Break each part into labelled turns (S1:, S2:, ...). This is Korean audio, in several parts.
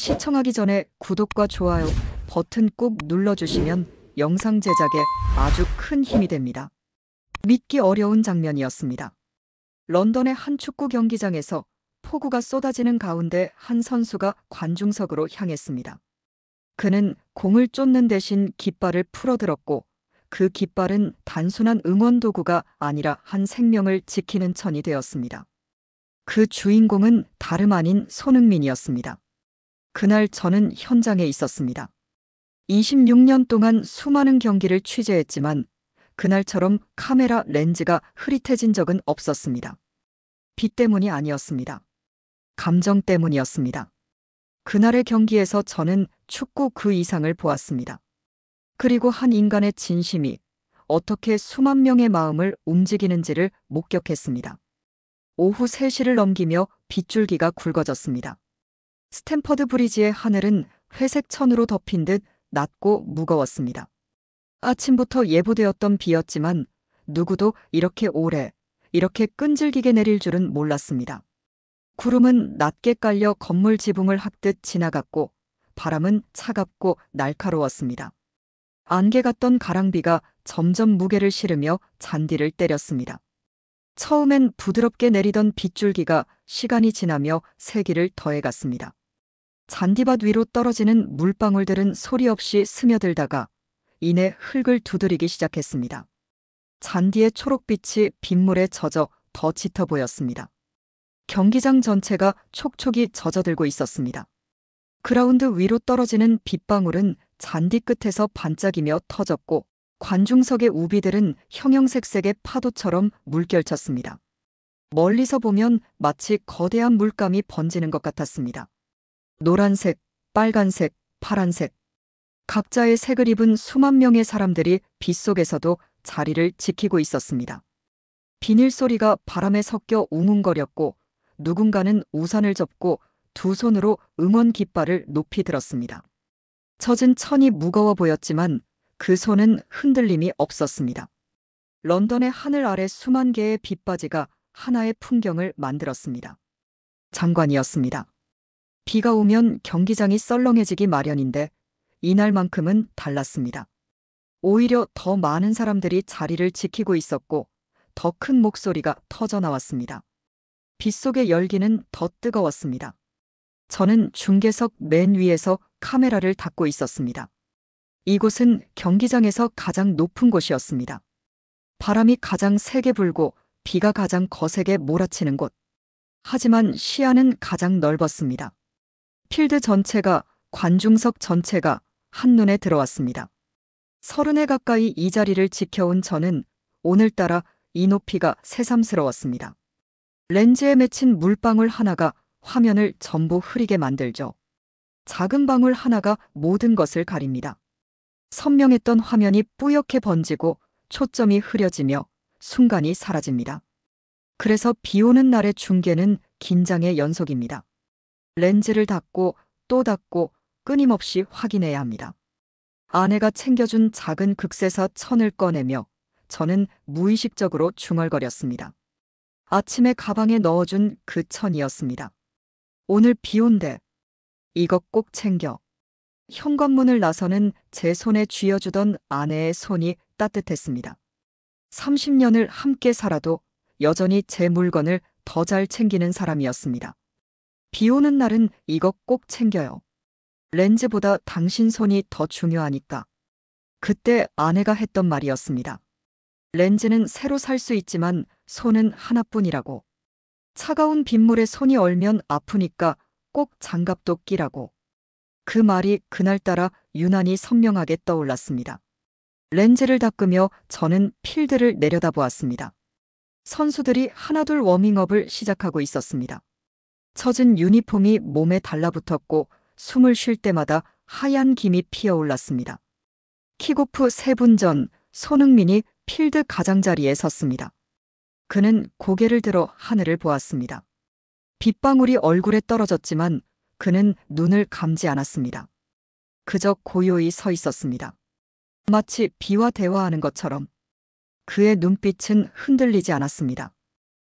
S1: 시청하기 전에 구독과 좋아요 버튼 꼭 눌러주시면 영상 제작에 아주 큰 힘이 됩니다. 믿기 어려운 장면이었습니다. 런던의 한 축구 경기장에서 폭우가 쏟아지는 가운데 한 선수가 관중석으로 향했습니다. 그는 공을 쫓는 대신 깃발을 풀어들었고 그 깃발은 단순한 응원 도구가 아니라 한 생명을 지키는 천이 되었습니다. 그 주인공은 다름 아닌 손흥민이었습니다. 그날 저는 현장에 있었습니다. 26년 동안 수많은 경기를 취재했지만 그날처럼 카메라 렌즈가 흐릿해진 적은 없었습니다. 비 때문이 아니었습니다. 감정 때문이었습니다. 그날의 경기에서 저는 축구 그 이상을 보았습니다. 그리고 한 인간의 진심이 어떻게 수만 명의 마음을 움직이는지를 목격했습니다. 오후 3시를 넘기며 빗줄기가 굵어졌습니다. 스탠퍼드 브리지의 하늘은 회색 천으로 덮인 듯 낮고 무거웠습니다. 아침부터 예보되었던 비였지만 누구도 이렇게 오래, 이렇게 끈질기게 내릴 줄은 몰랐습니다. 구름은 낮게 깔려 건물 지붕을 핥듯 지나갔고 바람은 차갑고 날카로웠습니다. 안개 같던 가랑비가 점점 무게를 실으며 잔디를 때렸습니다. 처음엔 부드럽게 내리던 빗줄기가 시간이 지나며 세기를 더해갔습니다. 잔디밭 위로 떨어지는 물방울들은 소리 없이 스며들다가 이내 흙을 두드리기 시작했습니다. 잔디의 초록빛이 빗물에 젖어 더 짙어 보였습니다. 경기장 전체가 촉촉이 젖어들고 있었습니다. 그라운드 위로 떨어지는 빗방울은 잔디 끝에서 반짝이며 터졌고 관중석의 우비들은 형형색색의 파도처럼 물결쳤습니다. 멀리서 보면 마치 거대한 물감이 번지는 것 같았습니다. 노란색, 빨간색, 파란색. 각자의 색을 입은 수만 명의 사람들이 빗속에서도 자리를 지키고 있었습니다. 비닐 소리가 바람에 섞여 웅웅거렸고 누군가는 우산을 접고 두 손으로 응원 깃발을 높이 들었습니다. 젖은 천이 무거워 보였지만 그 손은 흔들림이 없었습니다. 런던의 하늘 아래 수만 개의 빗바지가 하나의 풍경을 만들었습니다. 장관이었습니다. 비가 오면 경기장이 썰렁해지기 마련인데 이날만큼은 달랐습니다. 오히려 더 많은 사람들이 자리를 지키고 있었고 더 큰 목소리가 터져나왔습니다. 빗속의 열기는 더 뜨거웠습니다. 저는 중계석 맨 위에서 카메라를 닫고 있었습니다. 이곳은 경기장에서 가장 높은 곳이었습니다. 바람이 가장 세게 불고 비가 가장 거세게 몰아치는 곳. 하지만 시야는 가장 넓었습니다. 필드 전체가, 관중석 전체가 한눈에 들어왔습니다. 30에 가까이 이 자리를 지켜온 저는 오늘따라 이 높이가 새삼스러웠습니다. 렌즈에 맺힌 물방울 하나가 화면을 전부 흐리게 만들죠. 작은 방울 하나가 모든 것을 가립니다. 선명했던 화면이 뿌옇게 번지고 초점이 흐려지며 순간이 사라집니다. 그래서 비 오는 날의 중계는 긴장의 연속입니다. 렌즈를 닫고 또 닫고 끊임없이 확인해야 합니다. 아내가 챙겨준 작은 극세사 천을 꺼내며 저는 무의식적으로 중얼거렸습니다. 아침에 가방에 넣어준 그 천이었습니다. 오늘 비 온대. 이거 꼭 챙겨. 현관문을 나서는 제 손에 쥐어주던 아내의 손이 따뜻했습니다. 30년을 함께 살아도 여전히 제 물건을 더 잘 챙기는 사람이었습니다. 비 오는 날은 이거 꼭 챙겨요. 렌즈보다 당신 손이 더 중요하니까. 그때 아내가 했던 말이었습니다. 렌즈는 새로 살 수 있지만 손은 하나뿐이라고. 차가운 빗물에 손이 얼면 아프니까 꼭 장갑도 끼라고. 그 말이 그날따라 유난히 선명하게 떠올랐습니다. 렌즈를 닦으며 저는 필드를 내려다보았습니다. 선수들이 하나둘 워밍업을 시작하고 있었습니다. 젖은 유니폼이 몸에 달라붙었고 숨을 쉴 때마다 하얀 김이 피어올랐습니다. 킥오프 3분 전 손흥민이 필드 가장자리에 섰습니다. 그는 고개를 들어 하늘을 보았습니다. 빗방울이 얼굴에 떨어졌지만 그는 눈을 감지 않았습니다. 그저 고요히 서 있었습니다. 마치 비와 대화하는 것처럼. 그의 눈빛은 흔들리지 않았습니다.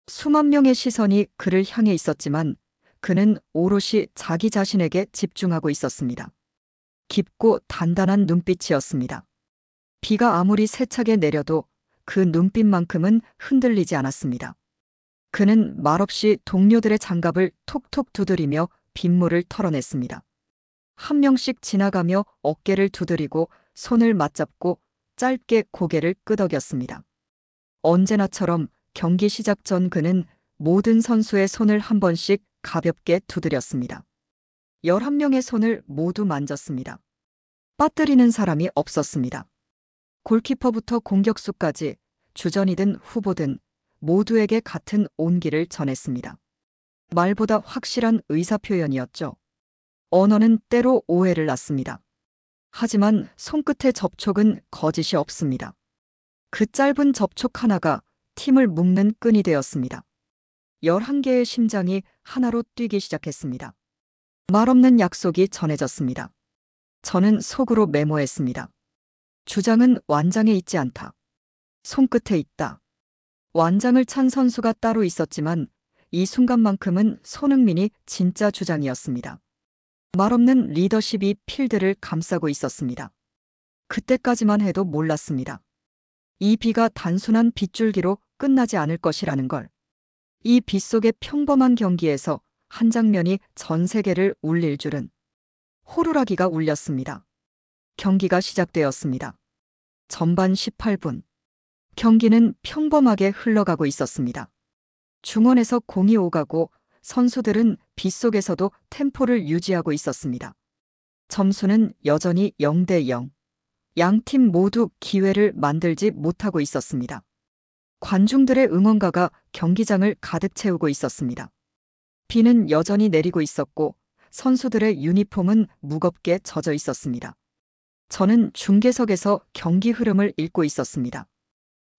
S1: 수만 명의 시선이 그를 향해 있었지만 그는 오롯이 자기 자신에게 집중하고 있었습니다. 깊고 단단한 눈빛이었습니다. 비가 아무리 세차게 내려도 그 눈빛만큼은 흔들리지 않았습니다. 그는 말없이 동료들의 장갑을 톡톡 두드리며 빗물을 털어냈습니다. 한 명씩 지나가며 어깨를 두드리고 손을 맞잡고 짧게 고개를 끄덕였습니다. 언제나처럼 경기 시작 전 그는 모든 선수의 손을 한 번씩 가볍게 두드렸습니다. 11명의 손을 모두 만졌습니다. 빠뜨리는 사람이 없었습니다. 골키퍼부터 공격수까지 주전이든 후보든 모두에게 같은 온기를 전했습니다. 말보다 확실한 의사표현이었죠. 언어는 때로 오해를 낳습니다. 하지만 손끝의 접촉은 거짓이 없습니다. 그 짧은 접촉 하나가 팀을 묶는 끈이 되었습니다. 11개의 심장이 하나로 뛰기 시작했습니다. 말없는 약속이 전해졌습니다. 저는 속으로 메모했습니다. 주장은 완장에 있지 않다. 손끝에 있다. 완장을 찬 선수가 따로 있었지만 이 순간만큼은 손흥민이 진짜 주장이었습니다. 말없는 리더십이 필드를 감싸고 있었습니다. 그때까지만 해도 몰랐습니다. 이 비가 단순한 빗줄기로 끝나지 않을 것이라는 걸. 이 빗 속의 평범한 경기에서 한 장면이 전 세계를 울릴 줄은. 호루라기가 울렸습니다. 경기가 시작되었습니다. 전반 18분. 경기는 평범하게 흘러가고 있었습니다. 중원에서 공이 오가고 선수들은 빗속에서도 템포를 유지하고 있었습니다. 점수는 여전히 0대 0. 양 팀 모두 기회를 만들지 못하고 있었습니다. 관중들의 응원가가 경기장을 가득 채우고 있었습니다. 비는 여전히 내리고 있었고 선수들의 유니폼은 무겁게 젖어 있었습니다. 저는 중계석에서 경기 흐름을 읽고 있었습니다.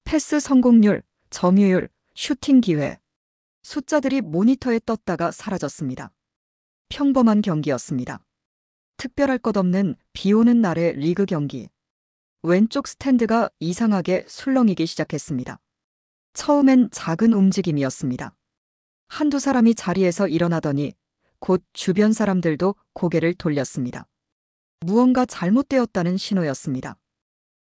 S1: 패스 성공률, 점유율, 슈팅 기회. 숫자들이 모니터에 떴다가 사라졌습니다. 평범한 경기였습니다. 특별할 것 없는 비 오는 날의 리그 경기. 왼쪽 스탠드가 이상하게 술렁이기 시작했습니다. 처음엔 작은 움직임이었습니다. 한두 사람이 자리에서 일어나더니 곧 주변 사람들도 고개를 돌렸습니다. 무언가 잘못되었다는 신호였습니다.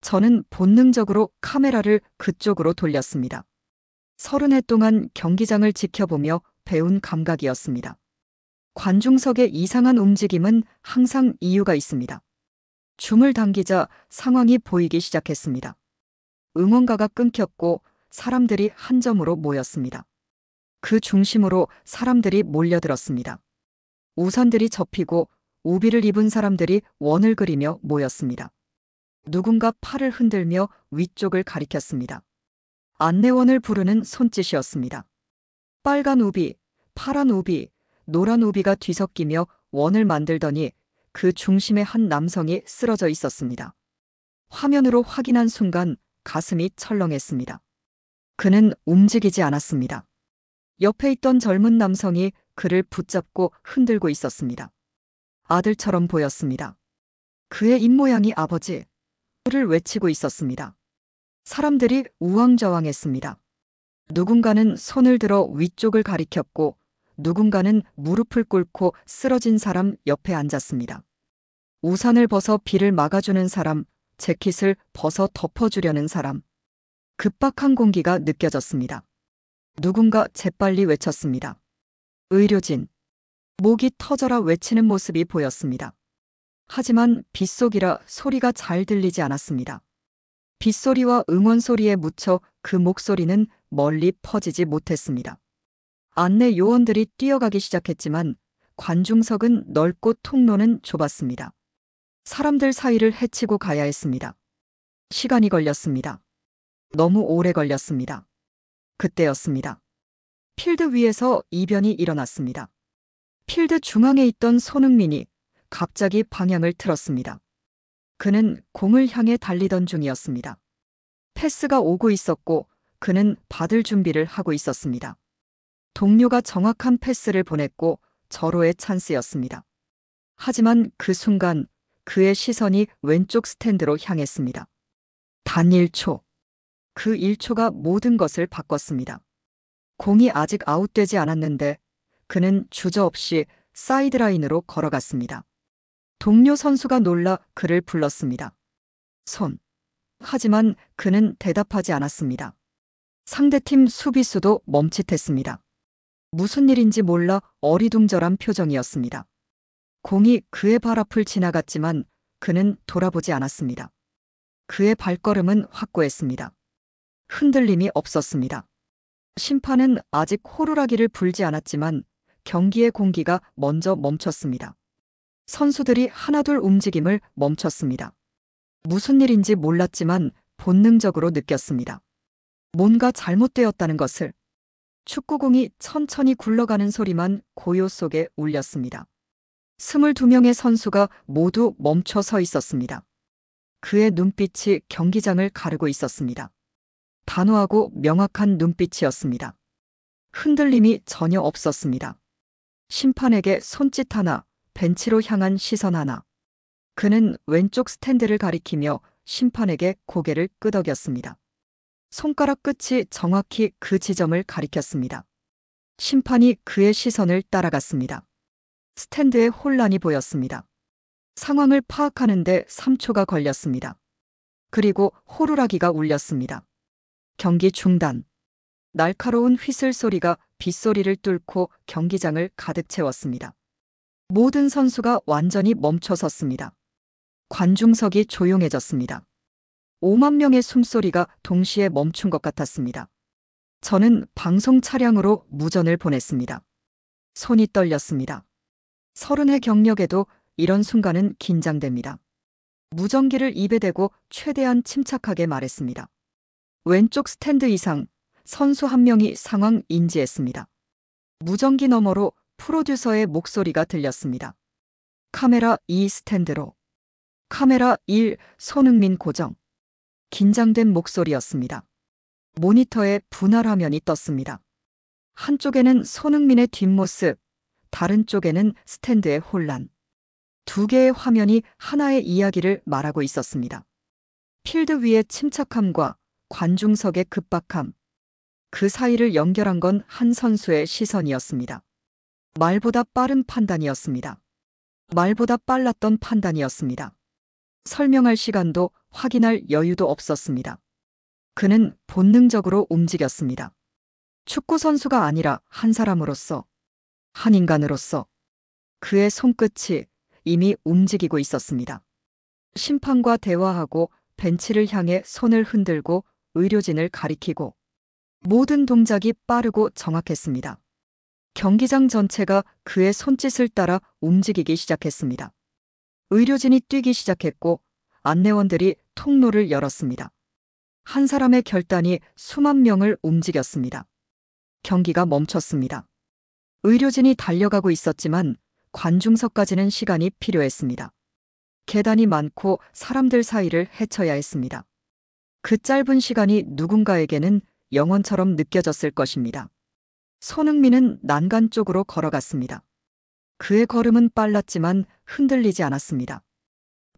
S1: 저는 본능적으로 카메라를 그쪽으로 돌렸습니다. 30회 동안 경기장을 지켜보며 배운 감각이었습니다. 관중석의 이상한 움직임은 항상 이유가 있습니다. 줌을 당기자 상황이 보이기 시작했습니다. 응원가가 끊겼고 사람들이 한 점으로 모였습니다. 그 중심으로 사람들이 몰려들었습니다. 우산들이 접히고 우비를 입은 사람들이 원을 그리며 모였습니다. 누군가 팔을 흔들며 위쪽을 가리켰습니다. 안내원을 부르는 손짓이었습니다. 빨간 우비, 파란 우비, 노란 우비가 뒤섞이며 원을 만들더니 그 중심에 한 남성이 쓰러져 있었습니다. 화면으로 확인한 순간 가슴이 철렁했습니다. 그는 움직이지 않았습니다. 옆에 있던 젊은 남성이 그를 붙잡고 흔들고 있었습니다. 아들처럼 보였습니다. 그의 입모양이 아버지를 외치고 있었습니다. 사람들이 우왕좌왕했습니다. 누군가는 손을 들어 위쪽을 가리켰고 누군가는 무릎을 꿇고 쓰러진 사람 옆에 앉았습니다. 우산을 벗어 비를 막아주는 사람, 재킷을 벗어 덮어주려는 사람. 급박한 공기가 느껴졌습니다. 누군가 재빨리 외쳤습니다. 의료진. 목이 터져라 외치는 모습이 보였습니다. 하지만 빗속이라 소리가 잘 들리지 않았습니다. 빗소리와 응원 소리에 묻혀 그 목소리는 멀리 퍼지지 못했습니다. 안내 요원들이 뛰어가기 시작했지만 관중석은 넓고 통로는 좁았습니다. 사람들 사이를 헤치고 가야 했습니다. 시간이 걸렸습니다. 너무 오래 걸렸습니다. 그때였습니다. 필드 위에서 이변이 일어났습니다. 필드 중앙에 있던 손흥민이 갑자기 방향을 틀었습니다. 그는 공을 향해 달리던 중이었습니다. 패스가 오고 있었고 그는 받을 준비를 하고 있었습니다. 동료가 정확한 패스를 보냈고 절호의 찬스였습니다. 하지만 그 순간 그의 시선이 왼쪽 스탠드로 향했습니다. 단 1초. 그 1초가 모든 것을 바꿨습니다. 공이 아직 아웃되지 않았는데 그는 주저없이 사이드라인으로 걸어갔습니다. 동료 선수가 놀라 그를 불렀습니다. 손. 하지만 그는 대답하지 않았습니다. 상대팀 수비수도 멈칫했습니다. 무슨 일인지 몰라 어리둥절한 표정이었습니다. 공이 그의 발 앞을 지나갔지만 그는 돌아보지 않았습니다. 그의 발걸음은 확고했습니다. 흔들림이 없었습니다. 심판은 아직 호루라기를 불지 않았지만 경기의 공기가 먼저 멈췄습니다. 선수들이 하나둘 움직임을 멈췄습니다. 무슨 일인지 몰랐지만 본능적으로 느꼈습니다. 뭔가 잘못되었다는 것을. 축구공이 천천히 굴러가는 소리만 고요 속에 울렸습니다. 22명의 선수가 모두 멈춰 서 있었습니다. 그의 눈빛이 경기장을 가르고 있었습니다. 단호하고 명확한 눈빛이었습니다. 흔들림이 전혀 없었습니다. 심판에게 손짓 하나, 벤치로 향한 시선 하나. 그는 왼쪽 스탠드를 가리키며 심판에게 고개를 끄덕였습니다. 손가락 끝이 정확히 그 지점을 가리켰습니다. 심판이 그의 시선을 따라갔습니다. 스탠드에 혼란이 보였습니다. 상황을 파악하는데 3초가 걸렸습니다. 그리고 호루라기가 울렸습니다. 경기 중단. 날카로운 휘슬 소리가 빗소리를 뚫고 경기장을 가득 채웠습니다. 모든 선수가 완전히 멈춰 섰습니다. 관중석이 조용해졌습니다. 5만 명의 숨소리가 동시에 멈춘 것 같았습니다. 저는 방송 차량으로 무전을 보냈습니다. 손이 떨렸습니다. 30회 경력에도 이런 순간은 긴장됩니다. 무전기를 입에 대고 최대한 침착하게 말했습니다. 왼쪽 스탠드 이상 선수 한 명이 상황 인지했습니다. 무전기 너머로 프로듀서의 목소리가 들렸습니다. 카메라 2 스탠드로. 카메라 1 손흥민 고정. 긴장된 목소리였습니다. 모니터에 분할 화면이 떴습니다. 한쪽에는 손흥민의 뒷모습, 다른 쪽에는 스탠드의 혼란. 두 개의 화면이 하나의 이야기를 말하고 있었습니다. 필드 위의 침착함과 관중석의 급박함. 그 사이를 연결한 건 한 선수의 시선이었습니다. 말보다 빠른 판단이었습니다. 말보다 빨랐던 판단이었습니다. 설명할 시간도 확인할 여유도 없었습니다. 그는 본능적으로 움직였습니다. 축구 선수가 아니라 한 사람으로서, 한 인간으로서 그의 손끝이 이미 움직이고 있었습니다. 심판과 대화하고 벤치를 향해 손을 흔들고 의료진을 가리키고 모든 동작이 빠르고 정확했습니다. 경기장 전체가 그의 손짓을 따라 움직이기 시작했습니다. 의료진이 뛰기 시작했고 안내원들이 통로를 열었습니다. 한 사람의 결단이 수만 명을 움직였습니다. 경기가 멈췄습니다. 의료진이 달려가고 있었지만 관중석까지는 시간이 필요했습니다. 계단이 많고 사람들 사이를 헤쳐야 했습니다. 그 짧은 시간이 누군가에게는 영원처럼 느껴졌을 것입니다. 손흥민은 난간 쪽으로 걸어갔습니다. 그의 걸음은 빨랐지만 흔들리지 않았습니다.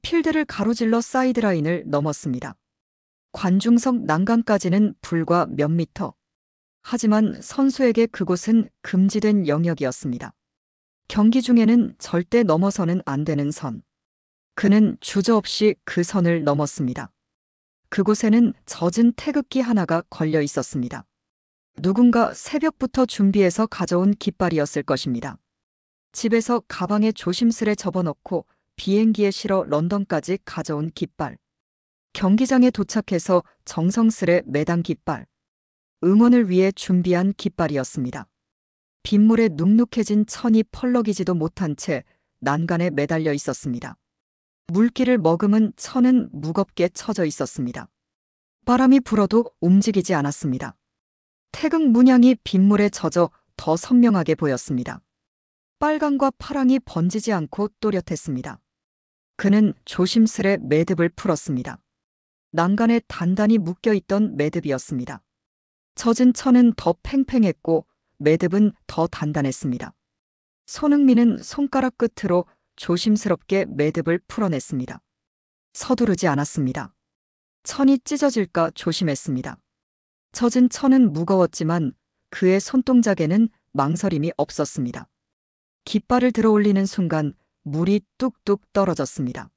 S1: 필드를 가로질러 사이드라인을 넘었습니다. 관중석 난간까지는 불과 몇 미터. 하지만 선수에게 그곳은 금지된 영역이었습니다. 경기 중에는 절대 넘어서는 안 되는 선. 그는 주저없이 그 선을 넘었습니다. 그곳에는 젖은 태극기 하나가 걸려 있었습니다. 누군가 새벽부터 준비해서 가져온 깃발이었을 것입니다. 집에서 가방에 조심스레 접어넣고 비행기에 실어 런던까지 가져온 깃발. 경기장에 도착해서 정성스레 매단 깃발. 응원을 위해 준비한 깃발이었습니다. 빗물에 눅눅해진 천이 펄럭이지도 못한 채 난간에 매달려 있었습니다. 물기를 머금은 천은 무겁게 쳐져 있었습니다. 바람이 불어도 움직이지 않았습니다. 태극 문양이 빗물에 젖어 더 선명하게 보였습니다. 빨강과 파랑이 번지지 않고 또렷했습니다. 그는 조심스레 매듭을 풀었습니다. 난간에 단단히 묶여있던 매듭이었습니다. 젖은 천은 더 팽팽했고 매듭은 더 단단했습니다. 손흥민은 손가락 끝으로 조심스럽게 매듭을 풀어냈습니다. 서두르지 않았습니다. 천이 찢어질까 조심했습니다. 젖은 천은 무거웠지만 그의 손동작에는 망설임이 없었습니다. 깃발을 들어 올리는 순간 물이 뚝뚝 떨어졌습니다.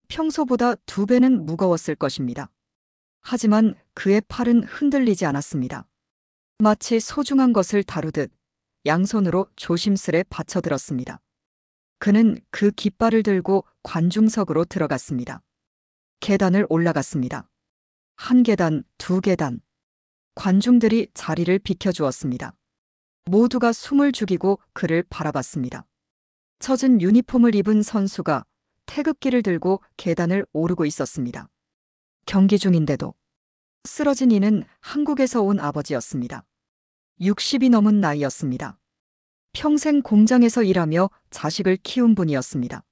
S1: 평소보다 2배는 무거웠을 것입니다. 하지만 그의 팔은 흔들리지 않았습니다. 마치 소중한 것을 다루듯 양손으로 조심스레 받쳐들었습니다. 그는 그 깃발을 들고 관중석으로 들어갔습니다. 계단을 올라갔습니다. 1계단, 2계단. 관중들이 자리를 비켜주었습니다. 모두가 숨을 죽이고 그를 바라봤습니다. 젖은 유니폼을 입은 선수가 태극기를 들고 계단을 오르고 있었습니다. 경기 중인데도. 쓰러진 이는 한국에서 온 아버지였습니다. 60이 넘은 나이였습니다. 평생 공장에서 일하며 자식을 키운 분이었습니다.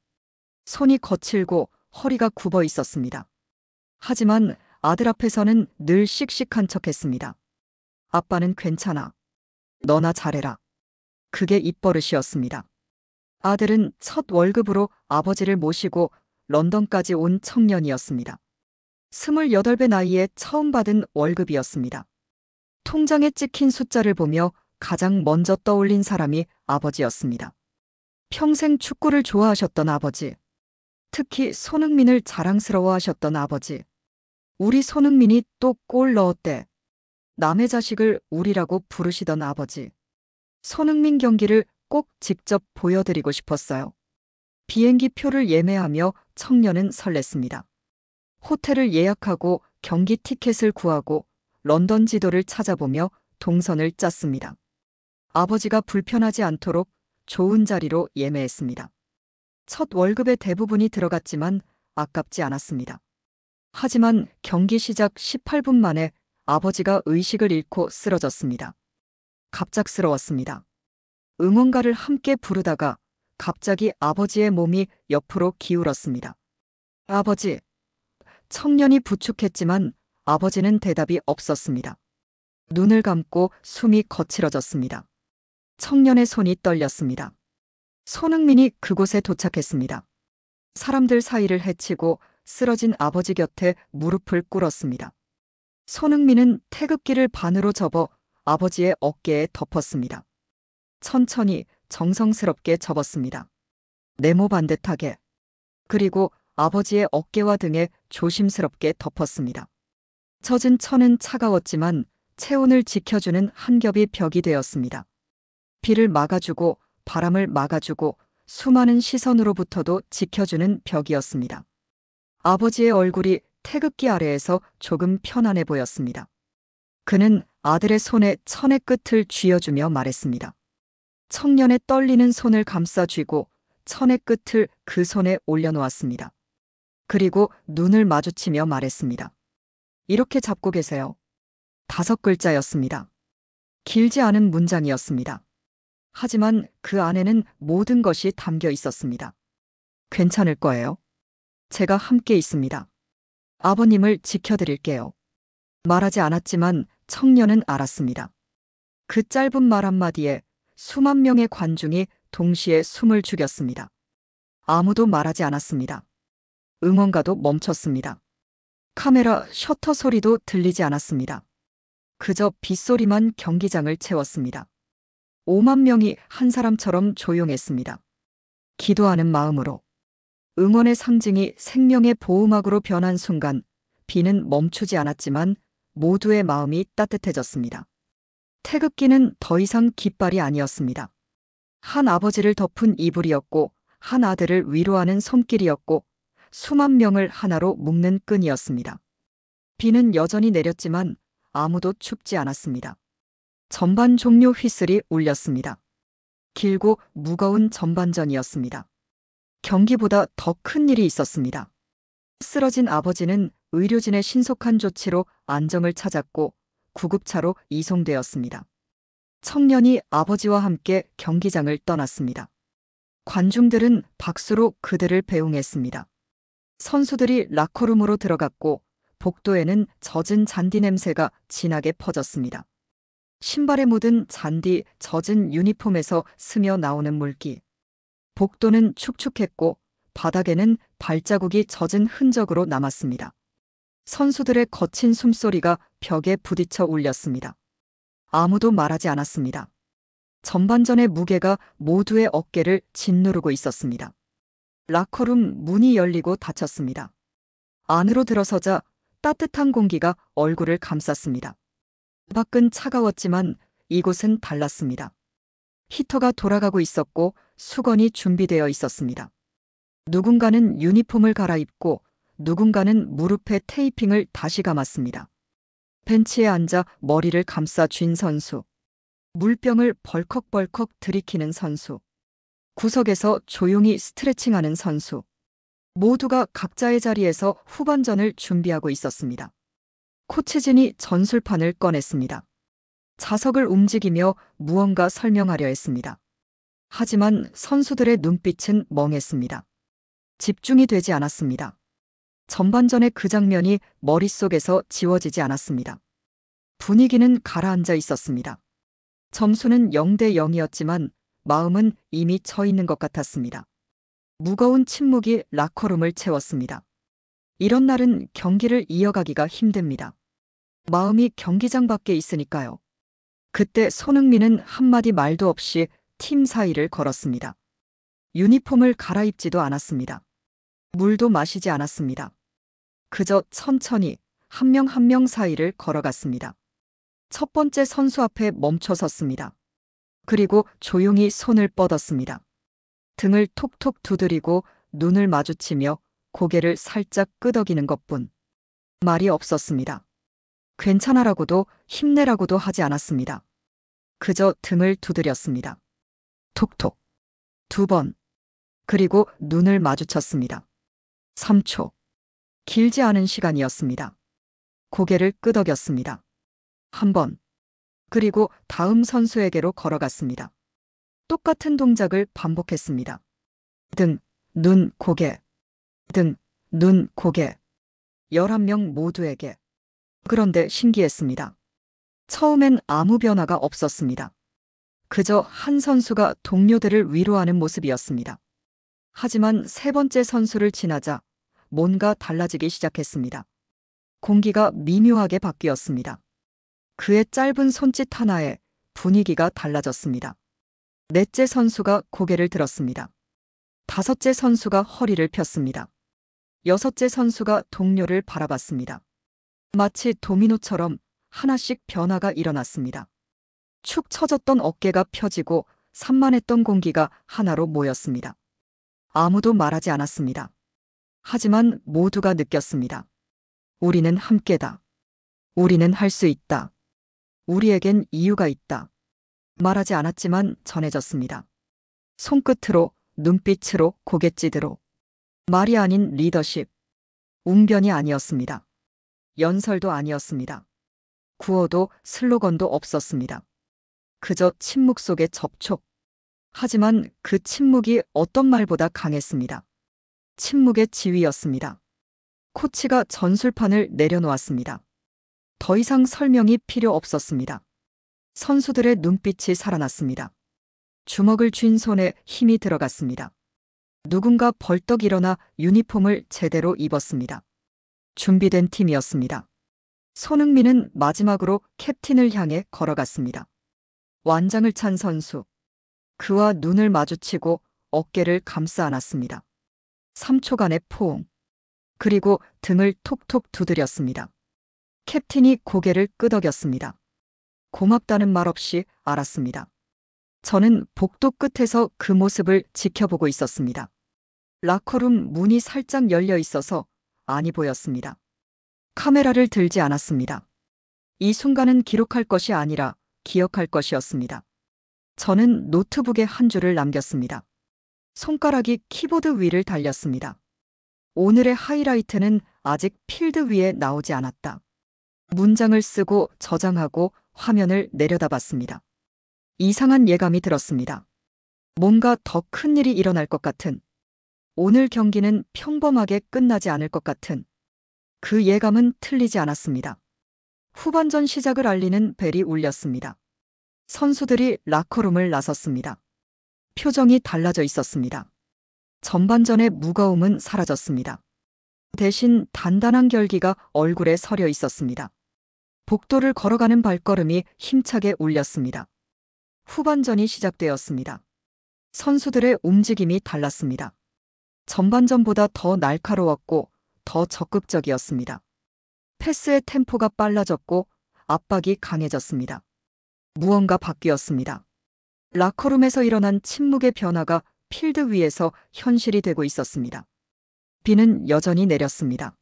S1: 손이 거칠고 허리가 굽어 있었습니다. 하지만 아들 앞에서는 늘 씩씩한 척했습니다. 아빠는 괜찮아. 너나 잘해라. 그게 입버릇이었습니다. 아들은 첫 월급으로 아버지를 모시고 런던까지 온 청년이었습니다. 28배 나이에 처음 받은 월급이었습니다. 통장에 찍힌 숫자를 보며 가장 먼저 떠올린 사람이 아버지였습니다. 평생 축구를 좋아하셨던 아버지. 특히 손흥민을 자랑스러워하셨던 아버지. 우리 손흥민이 또 골 넣었대. 남의 자식을 우리라고 부르시던 아버지. 손흥민 경기를 꼭 직접 보여드리고 싶었어요. 비행기 표를 예매하며 청년은 설렜습니다. 호텔을 예약하고 경기 티켓을 구하고 런던 지도를 찾아보며 동선을 짰습니다. 아버지가 불편하지 않도록 좋은 자리로 예매했습니다. 첫 월급의 대부분이 들어갔지만 아깝지 않았습니다. 하지만 경기 시작 18분 만에 아버지가 의식을 잃고 쓰러졌습니다. 갑작스러웠습니다. 응원가를 함께 부르다가 갑자기 아버지의 몸이 옆으로 기울었습니다. 아버지. 청년이 부축했지만 아버지는 대답이 없었습니다. 눈을 감고 숨이 거칠어졌습니다. 청년의 손이 떨렸습니다. 손흥민이 그곳에 도착했습니다. 사람들 사이를 헤치고 쓰러진 아버지 곁에 무릎을 꿇었습니다. 손흥민은 태극기를 반으로 접어 아버지의 어깨에 덮었습니다. 천천히 정성스럽게 접었습니다. 네모 반듯하게. 그리고 아버지의 어깨와 등에 조심스럽게 덮었습니다. 젖은 천은 차가웠지만 체온을 지켜주는 한 겹이 벽이 되었습니다. 비를 막아주고 바람을 막아주고 수많은 시선으로부터도 지켜주는 벽이었습니다. 아버지의 얼굴이 태극기 아래에서 조금 편안해 보였습니다. 그는 아들의 손에 천의 끝을 쥐어주며 말했습니다. 청년의 떨리는 손을 감싸 쥐고 천의 끝을 그 손에 올려놓았습니다. 그리고 눈을 마주치며 말했습니다. 이렇게 잡고 계세요. 5글자였습니다. 길지 않은 문장이었습니다. 하지만 그 안에는 모든 것이 담겨 있었습니다. 괜찮을 거예요. 제가 함께 있습니다. 아버님을 지켜드릴게요. 말하지 않았지만 청년은 알았습니다. 그 짧은 말 한마디에 수만 명의 관중이 동시에 숨을 죽였습니다. 아무도 말하지 않았습니다. 응원가도 멈췄습니다. 카메라 셔터 소리도 들리지 않았습니다. 그저 빗소리만 경기장을 채웠습니다. 5만 명이 한 사람처럼 조용했습니다. 기도하는 마음으로. 응원의 상징이 생명의 보호막으로 변한 순간 비는 멈추지 않았지만 모두의 마음이 따뜻해졌습니다. 태극기는 더 이상 깃발이 아니었습니다. 한 아버지를 덮은 이불이었고 한 아들을 위로하는 손길이었고 수만 명을 하나로 묶는 끈이었습니다. 비는 여전히 내렸지만 아무도 춥지 않았습니다. 전반 종료 휘슬이 울렸습니다. 길고 무거운 전반전이었습니다. 경기보다 더 큰 일이 있었습니다. 쓰러진 아버지는 의료진의 신속한 조치로 안정을 찾았고 구급차로 이송되었습니다. 청년이 아버지와 함께 경기장을 떠났습니다. 관중들은 박수로 그들을 배웅했습니다. 선수들이 라커룸으로 들어갔고 복도에는 젖은 잔디 냄새가 진하게 퍼졌습니다. 신발에 묻은 잔디, 젖은 유니폼에서 스며 나오는 물기. 복도는 축축했고 바닥에는 발자국이 젖은 흔적으로 남았습니다. 선수들의 거친 숨소리가 벽에 부딪혀 울렸습니다. 아무도 말하지 않았습니다. 전반전의 무게가 모두의 어깨를 짓누르고 있었습니다. 라커룸 문이 열리고 닫혔습니다. 안으로 들어서자 따뜻한 공기가 얼굴을 감쌌습니다. 밖은 차가웠지만 이곳은 달랐습니다. 히터가 돌아가고 있었고 수건이 준비되어 있었습니다. 누군가는 유니폼을 갈아입고 누군가는 무릎에 테이핑을 다시 감았습니다. 벤치에 앉아 머리를 감싸 쥔 선수. 물병을 벌컥벌컥 들이키는 선수. 구석에서 조용히 스트레칭하는 선수. 모두가 각자의 자리에서 후반전을 준비하고 있었습니다. 코치진이 전술판을 꺼냈습니다. 자석을 움직이며 무언가 설명하려 했습니다. 하지만 선수들의 눈빛은 멍했습니다. 집중이 되지 않았습니다. 전반전의 그 장면이 머릿속에서 지워지지 않았습니다. 분위기는 가라앉아 있었습니다. 점수는 0대 0이었지만 마음은 이미 쳐 있는 것 같았습니다. 무거운 침묵이 라커룸을 채웠습니다. 이런 날은 경기를 이어가기가 힘듭니다. 마음이 경기장 밖에 있으니까요. 그때 손흥민은 한마디 말도 없이 팀 사이를 걸었습니다. 유니폼을 갈아입지도 않았습니다. 물도 마시지 않았습니다. 그저 천천히 한 명 한 명 사이를 걸어갔습니다. 첫 번째 선수 앞에 멈춰 섰습니다. 그리고 조용히 손을 뻗었습니다. 등을 톡톡 두드리고 눈을 마주치며 고개를 살짝 끄덕이는 것뿐. 말이 없었습니다. 괜찮아라고도 힘내라고도 하지 않았습니다. 그저 등을 두드렸습니다. 톡톡. 2번. 그리고 눈을 마주쳤습니다. 3초. 길지 않은 시간이었습니다. 고개를 끄덕였습니다. 1번. 그리고 다음 선수에게로 걸어갔습니다. 똑같은 동작을 반복했습니다. 등, 눈, 고개. 등, 눈, 고개. 11명 모두에게. 그런데 신기했습니다. 처음엔 아무 변화가 없었습니다. 그저 한 선수가 동료들을 위로하는 모습이었습니다. 하지만 세 번째 선수를 지나자 뭔가 달라지기 시작했습니다. 공기가 미묘하게 바뀌었습니다. 그의 짧은 손짓 하나에 분위기가 달라졌습니다. 넷째 선수가 고개를 들었습니다. 다섯째 선수가 허리를 폈습니다. 여섯째 선수가 동료를 바라봤습니다. 마치 도미노처럼 하나씩 변화가 일어났습니다. 축 처졌던 어깨가 펴지고 산만했던 공기가 하나로 모였습니다. 아무도 말하지 않았습니다. 하지만 모두가 느꼈습니다. 우리는 함께다. 우리는 할 수 있다. 우리에겐 이유가 있다. 말하지 않았지만 전해졌습니다. 손끝으로, 눈빛으로, 고갯짓으로. 말이 아닌 리더십. 웅변이 아니었습니다. 연설도 아니었습니다. 구호도 슬로건도 없었습니다. 그저 침묵 속의 접촉. 하지만 그 침묵이 어떤 말보다 강했습니다. 침묵의 지위였습니다. 코치가 전술판을 내려놓았습니다. 더 이상 설명이 필요 없었습니다. 선수들의 눈빛이 살아났습니다. 주먹을 쥔 손에 힘이 들어갔습니다. 누군가 벌떡 일어나 유니폼을 제대로 입었습니다. 준비된 팀이었습니다. 손흥민은 마지막으로 캡틴을 향해 걸어갔습니다. 완장을 찬 선수. 그와 눈을 마주치고 어깨를 감싸 안았습니다. 3초간의 포옹. 그리고 등을 톡톡 두드렸습니다. 캡틴이 고개를 끄덕였습니다. 고맙다는 말 없이 알았습니다. 저는 복도 끝에서 그 모습을 지켜보고 있었습니다. 라커룸 문이 살짝 열려 있어서 안이 보였습니다. 카메라를 들지 않았습니다. 이 순간은 기록할 것이 아니라 기억할 것이었습니다. 저는 노트북에 한 줄을 남겼습니다. 손가락이 키보드 위를 달렸습니다. 오늘의 하이라이트는 아직 필드 위에 나오지 않았다. 문장을 쓰고 저장하고 화면을 내려다봤습니다. 이상한 예감이 들었습니다. 뭔가 더 큰 일이 일어날 것 같은, 오늘 경기는 평범하게 끝나지 않을 것 같은, 그 예감은 틀리지 않았습니다. 후반전 시작을 알리는 벨이 울렸습니다. 선수들이 라커룸을 나섰습니다. 표정이 달라져 있었습니다. 전반전의 무거움은 사라졌습니다. 대신 단단한 결기가 얼굴에 서려 있었습니다. 복도를 걸어가는 발걸음이 힘차게 울렸습니다. 후반전이 시작되었습니다. 선수들의 움직임이 달랐습니다. 전반전보다 더 날카로웠고 더 적극적이었습니다. 패스의 템포가 빨라졌고 압박이 강해졌습니다. 무언가 바뀌었습니다. 라커룸에서 일어난 침묵의 변화가 필드 위에서 현실이 되고 있었습니다. 비는 여전히 내렸습니다.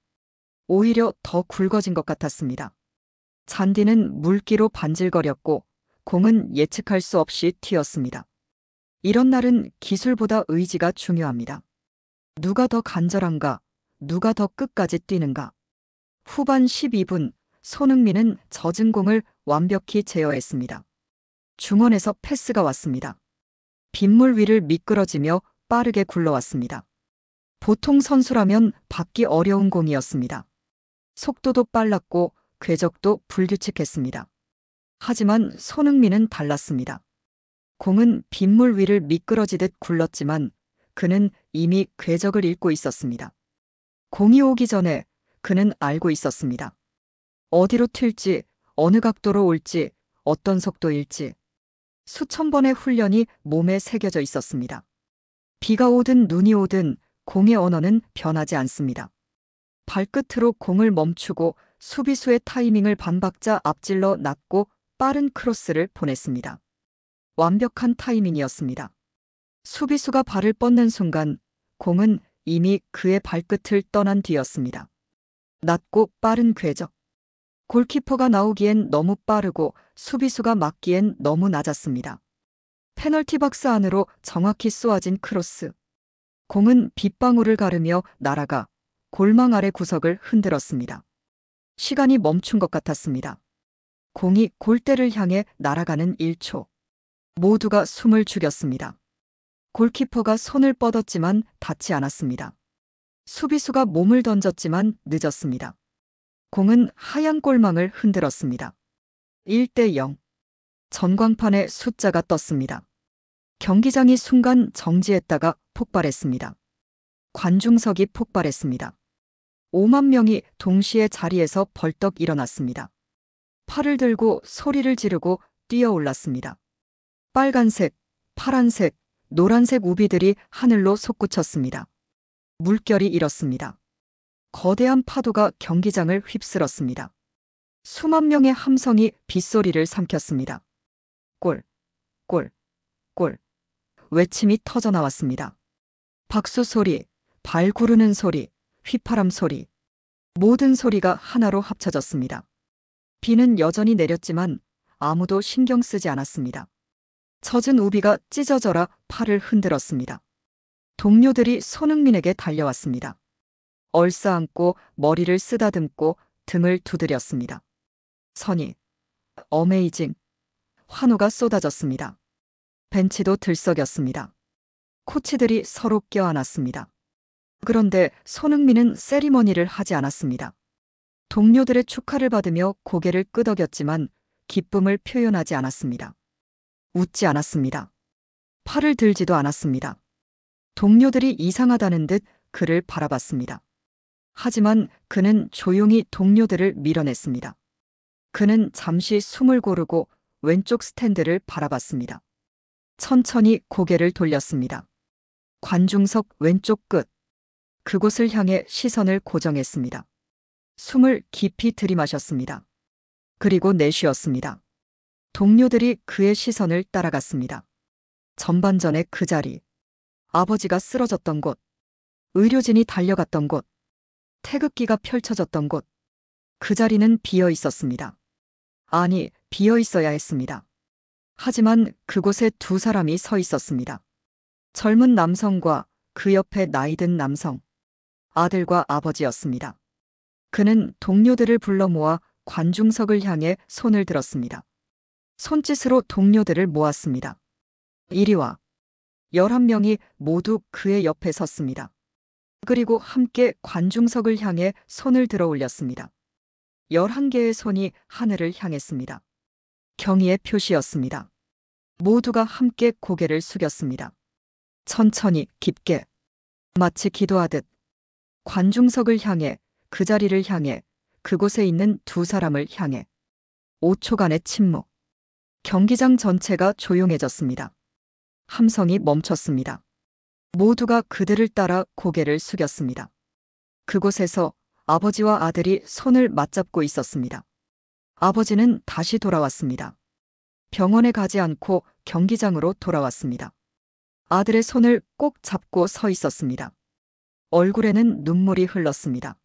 S1: 오히려 더 굵어진 것 같았습니다. 잔디는 물기로 반질거렸고 공은 예측할 수 없이 튀었습니다. 이런 날은 기술보다 의지가 중요합니다. 누가 더 간절한가? 누가 더 끝까지 뛰는가? 후반 12분, 손흥민은 젖은 공을 완벽히 제어했습니다. 중원에서 패스가 왔습니다. 빗물 위를 미끄러지며 빠르게 굴러왔습니다. 보통 선수라면 받기 어려운 공이었습니다. 속도도 빨랐고 궤적도 불규칙했습니다. 하지만 손흥민은 달랐습니다. 공은 빗물 위를 미끄러지듯 굴렀지만 그는 이미 궤적을 읽고 있었습니다. 공이 오기 전에 그는 알고 있었습니다. 어디로 튈지, 어느 각도로 올지, 어떤 속도일지. 수천 번의 훈련이 몸에 새겨져 있었습니다. 비가 오든 눈이 오든 공의 언어는 변하지 않습니다. 발끝으로 공을 멈추고 수비수의 타이밍을 반박자 앞질러 놨고 빠른 크로스를 보냈습니다. 완벽한 타이밍이었습니다. 수비수가 발을 뻗는 순간 공은 이미 그의 발끝을 떠난 뒤였습니다. 낮고 빠른 궤적. 골키퍼가 나오기엔 너무 빠르고 수비수가 막기엔 너무 낮았습니다. 페널티 박스 안으로 정확히 쏘아진 크로스. 공은 빗방울을 가르며 날아가 골망 아래 구석을 흔들었습니다. 시간이 멈춘 것 같았습니다. 공이 골대를 향해 날아가는 1초. 모두가 숨을 죽였습니다. 골키퍼가 손을 뻗었지만 닿지 않았습니다. 수비수가 몸을 던졌지만 늦었습니다. 공은 하얀 골망을 흔들었습니다. 1대0. 전광판에 숫자가 떴습니다. 경기장이 순간 정지했다가 폭발했습니다. 관중석이 폭발했습니다. 5만 명이 동시에 자리에서 벌떡 일어났습니다. 팔을 들고 소리를 지르고 뛰어올랐습니다. 빨간색, 파란색, 노란색 우비들이 하늘로 솟구쳤습니다. 물결이 일었습니다. 거대한 파도가 경기장을 휩쓸었습니다. 수만 명의 함성이 빗소리를 삼켰습니다. 골, 골, 골. 외침이 터져나왔습니다. 박수 소리, 발 구르는 소리, 휘파람 소리. 모든 소리가 하나로 합쳐졌습니다. 비는 여전히 내렸지만 아무도 신경 쓰지 않았습니다. 젖은 우비가 찢어져라 팔을 흔들었습니다. 동료들이 손흥민에게 달려왔습니다. 얼싸안고 머리를 쓰다듬고 등을 두드렸습니다. 선이, 어메이징. 환호가 쏟아졌습니다. 벤치도 들썩였습니다. 코치들이 서로 껴안았습니다. 그런데 손흥민은 세리머니를 하지 않았습니다. 동료들의 축하를 받으며 고개를 끄덕였지만 기쁨을 표현하지 않았습니다. 웃지 않았습니다. 팔을 들지도 않았습니다. 동료들이 이상하다는 듯 그를 바라봤습니다. 하지만 그는 조용히 동료들을 밀어냈습니다. 그는 잠시 숨을 고르고 왼쪽 스탠드를 바라봤습니다. 천천히 고개를 돌렸습니다. 관중석 왼쪽 끝. 그곳을 향해 시선을 고정했습니다. 숨을 깊이 들이마셨습니다. 그리고 내쉬었습니다. 동료들이 그의 시선을 따라갔습니다. 전반전의 그 자리. 아버지가 쓰러졌던 곳. 의료진이 달려갔던 곳. 태극기가 펼쳐졌던 곳. 그 자리는 비어 있었습니다. 아니, 비어 있어야 했습니다. 하지만 그곳에 두 사람이 서 있었습니다. 젊은 남성과 그 옆에 나이든 남성. 아들과 아버지였습니다. 그는 동료들을 불러 모아 관중석을 향해 손을 들었습니다. 손짓으로 동료들을 모았습니다. 이리 와. 11명이 모두 그의 옆에 섰습니다. 그리고 함께 관중석을 향해 손을 들어 올렸습니다. 11개의 손이 하늘을 향했습니다. 경의의 표시였습니다. 모두가 함께 고개를 숙였습니다. 천천히 깊게 마치 기도하듯 관중석을 향해 그 자리를 향해 그곳에 있는 두 사람을 향해 5초간의 침묵. 경기장 전체가 조용해졌습니다. 함성이 멈췄습니다. 모두가 그들을 따라 고개를 숙였습니다. 그곳에서 아버지와 아들이 손을 맞잡고 있었습니다. 아버지는 다시 돌아왔습니다. 병원에 가지 않고 경기장으로 돌아왔습니다. 아들의 손을 꼭 잡고 서 있었습니다. 얼굴에는 눈물이 흘렀습니다.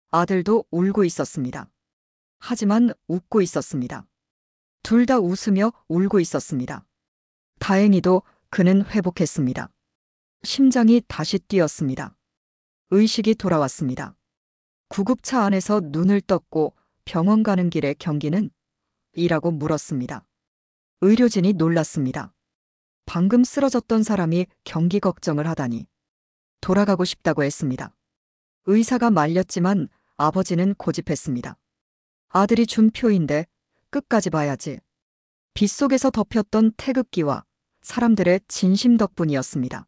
S1: 아들도 울고 있었습니다. 하지만 웃고 있었습니다. 둘 다 웃으며 울고 있었습니다. 다행히도 그는 회복했습니다. 심장이 다시 뛰었습니다. 의식이 돌아왔습니다. 구급차 안에서 눈을 떴고 병원 가는 길에 경기는 이라고 물었습니다. 의료진이 놀랐습니다. 방금 쓰러졌던 사람이 경기 걱정을 하다니. 돌아가고 싶다고 했습니다. 의사가 말렸지만 아버지는 고집했습니다. 아들이 준 표인데 끝까지 봐야지. 빗속에서 덮였던 태극기와 사람들의 진심 덕분이었습니다.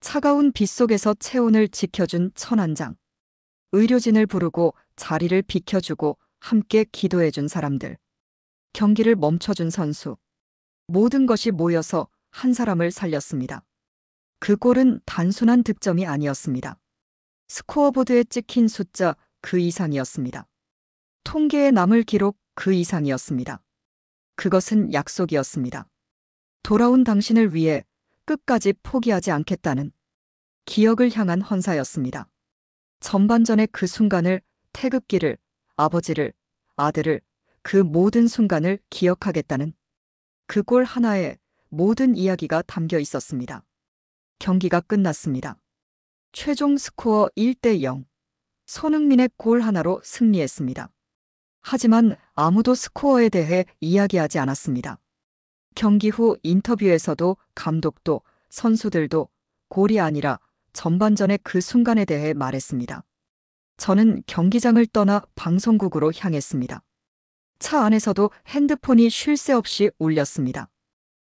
S1: 차가운 빗속에서 체온을 지켜준 천안장. 의료진을 부르고 자리를 비켜주고 함께 기도해준 사람들. 경기를 멈춰준 선수. 모든 것이 모여서 한 사람을 살렸습니다. 그 골은 단순한 득점이 아니었습니다. 스코어보드에 찍힌 숫자 그 이상이었습니다. 통계에 남을 기록 그 이상이었습니다. 그것은 약속이었습니다. 돌아온 당신을 위해 끝까지 포기하지 않겠다는 기억을 향한 헌사였습니다. 전반전의 그 순간을, 태극기를, 아버지를, 아들을, 그 모든 순간을 기억하겠다는 그 골 하나에 모든 이야기가 담겨 있었습니다. 경기가 끝났습니다. 최종 스코어 1대 0. 손흥민의 골 하나로 승리했습니다. 하지만 아무도 스코어에 대해 이야기하지 않았습니다. 경기 후 인터뷰에서도 감독도 선수들도 골이 아니라 전반전의 그 순간에 대해 말했습니다. 저는 경기장을 떠나 방송국으로 향했습니다. 차 안에서도 핸드폰이 쉴 새 없이 울렸습니다.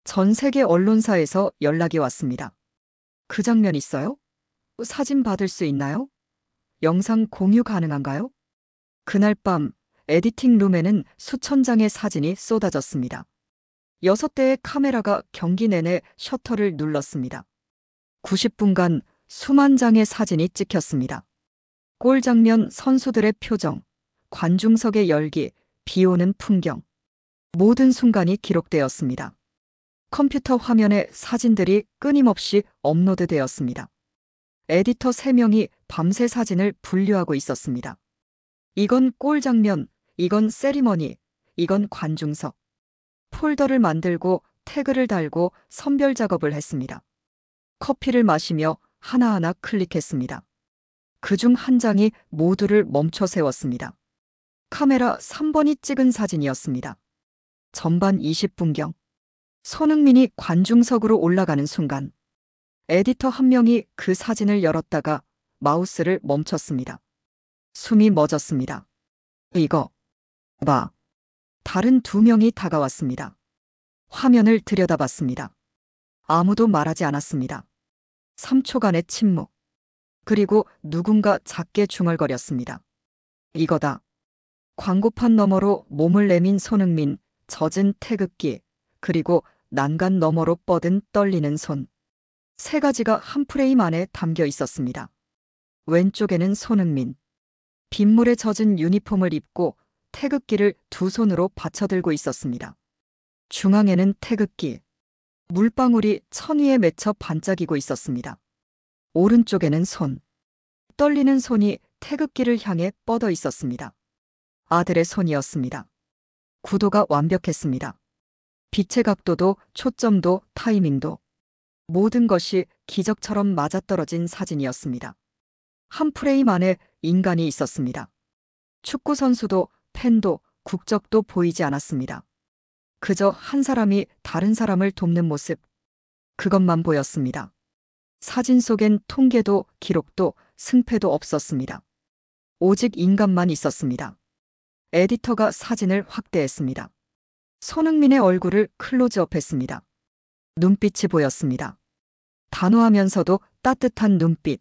S1: 전 세계 언론사에서 연락이 왔습니다. 그 장면 있어요? 사진 받을 수 있나요? 영상 공유 가능한가요? 그날 밤 에디팅 룸에는 수천 장의 사진이 쏟아졌습니다. 6대의 카메라가 경기 내내 셔터를 눌렀습니다. 90분간 수만 장의 사진이 찍혔습니다. 골 장면, 선수들의 표정, 관중석의 열기, 비 오는 풍경. 모든 순간이 기록되었습니다. 컴퓨터 화면에 사진들이 끊임없이 업로드되었습니다. 에디터 3명이 밤새 사진을 분류하고 있었습니다. 이건 골 장면, 이건 세리머니, 이건 관중석. 폴더를 만들고 태그를 달고 선별 작업을 했습니다. 커피를 마시며 하나하나 클릭했습니다. 그중 한 장이 모두를 멈춰 세웠습니다. 카메라 3번이 찍은 사진이었습니다. 전반 20분경. 손흥민이 관중석으로 올라가는 순간 에디터 한 명이 그 사진을 열었다가 마우스를 멈췄습니다. 숨이 멎었습니다. 이거 봐. 다른 2명이 다가왔습니다. 화면을 들여다봤습니다. 아무도 말하지 않았습니다. 3초간의 침묵. 그리고 누군가 작게 중얼거렸습니다. 이거다. 광고판 너머로 몸을 내민 손흥민, 젖은 태극기, 그리고 난간 너머로 뻗은 떨리는 손. 3가지가 한 프레임 안에 담겨 있었습니다. 왼쪽에는 손흥민. 빗물에 젖은 유니폼을 입고 태극기를 2 손으로 받쳐들고 있었습니다. 중앙에는 태극기. 물방울이 천 위에 맺혀 반짝이고 있었습니다. 오른쪽에는 손. 떨리는 손이 태극기를 향해 뻗어 있었습니다. 아들의 손이었습니다. 구도가 완벽했습니다. 빛의 각도도 초점도 타이밍도 모든 것이 기적처럼 맞아떨어진 사진이었습니다. 한 프레임 안에 인간이 있었습니다. 축구 선수도 팬도 국적도 보이지 않았습니다. 그저 한 사람이 다른 사람을 돕는 모습. 그것만 보였습니다. 사진 속엔 통계도 기록도 승패도 없었습니다. 오직 인간만 있었습니다. 에디터가 사진을 확대했습니다. 손흥민의 얼굴을 클로즈업했습니다. 눈빛이 보였습니다. 단호하면서도 따뜻한 눈빛.